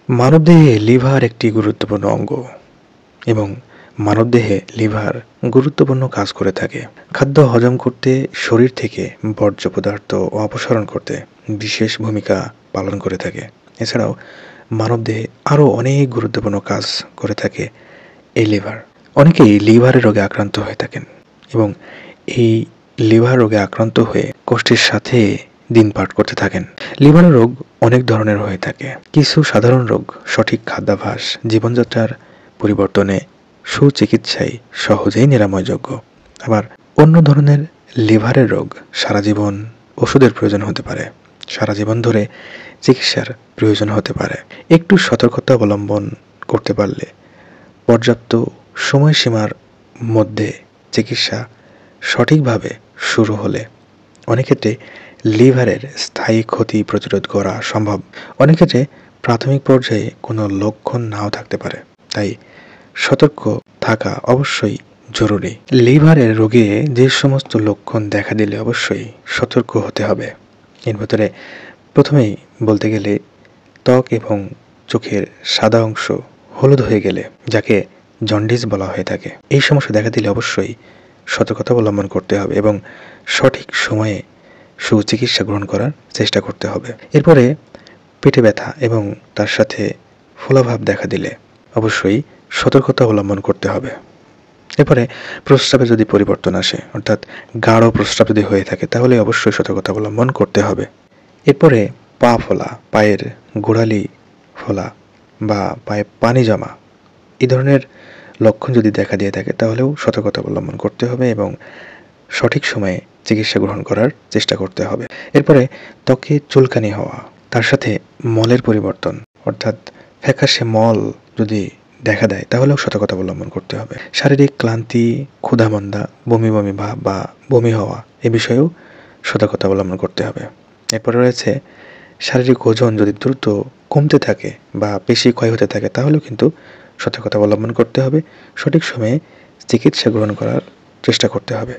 মানবদেহে লিভার একটি গুরুত্বপূর্ণ অঙ্গ এবং মানবদেহে লিভার গুরুত্বপূর্ণ কাজ করে থাকে। খাদ্য হজম করতে, শরীর থেকে বর্জ্য পদার্থ অপসারণ করতে বিশেষ ভূমিকা পালন করে থাকে। এছাড়াও মানবদেহে আরও অনেক গুরুত্বপূর্ণ কাজ করে থাকে এই লিভার। অনেকেই লিভারের রোগে আক্রান্ত হয়ে থাকেন এবং এই লিভার রোগে আক্রান্ত হয়ে কষ্টের সাথে দিন পার করতে থাকেন। লিভারের রোগ অনেক ধরনের হয়ে থাকে। কিছু সাধারণ রোগ সঠিক খাদ্যাভ্যাস, জীবনযাত্রার পরিবর্তনে, সুচিকিৎসায় সহজেই নিরাময়যোগ্য। আবার অন্য ধরনের লিভারের রোগ সারা জীবন ওষুধের প্রয়োজন হতে পারে, সারা জীবন ধরে চিকিৎসার প্রয়োজন হতে পারে। একটু সতর্কতা অবলম্বন করতে পারলে, পর্যাপ্ত সময়সীমার মধ্যে চিকিৎসা সঠিকভাবে শুরু হলে অনেক ক্ষেত্রে লিভারের স্থায়ী ক্ষতি প্রতিরোধ করা সম্ভব। অনেক ক্ষেত্রে প্রাথমিক পর্যায়ে কোনো লক্ষণ নাও থাকতে পারে, তাই সতর্ক থাকা অবশ্যই জরুরি। লিভারের রোগে যে সমস্ত লক্ষণ দেখা দিলে অবশ্যই সতর্ক হতে হবে, এর ভেতরে প্রথমেই বলতে গেলে ত্বক এবং চোখের সাদা অংশ হলুদ হয়ে গেলে, যাকে জন্ডিস বলা হয়ে থাকে, এই সমস্যা দেখা দিলে অবশ্যই সতর্কতা অবলম্বন করতে হবে এবং সঠিক সময়ে সুচিকিৎসা গ্রহণ করার চেষ্টা করতে হবে। এরপরে পেটে ব্যথা এবং তার সাথে ফোলাভাব দেখা দিলে অবশ্যই সতর্কতা অবলম্বন করতে হবে। এরপরে প্রস্রাবে যদি পরিবর্তন আসে, অর্থাৎ গাঢ় প্রস্রাব যদি হয়ে থাকে, তাহলে অবশ্যই সতর্কতা অবলম্বন করতে হবে। এরপরে পা ফোলা, পায়ের গোড়ালি ফোলা বা পায়ে পানি জমা, এই ধরনের লক্ষণ যদি দেখা দিয়ে থাকে তাহলেও সতর্কতা অবলম্বন করতে হবে এবং সঠিক সময়ে চিকিৎসা গ্রহণ করার চেষ্টা করতে হবে। এরপরে ত্বকে চুলকানি হওয়া, তার সাথে মলের পরিবর্তন, অর্থাৎ ফ্যাকাশে মল যদি দেখা দেয় তাহলেও সতর্কতা অবলম্বন করতে হবে। শারীরিক ক্লান্তি, ক্ষুধামন্দা, বমি বমি ভাব বা বমি হওয়া, এ বিষয়েও সতর্কতা অবলম্বন করতে হবে। এরপরে রয়েছে শারীরিক ওজন যদি দ্রুত কমতে থাকে বা পেশি ক্ষয় হতে থাকে, তাহলেও কিন্তু সতর্কতা অবলম্বন করতে হবে। সঠিক সময়ে চিকিৎসা গ্রহণ করার চেষ্টা করতে হবে।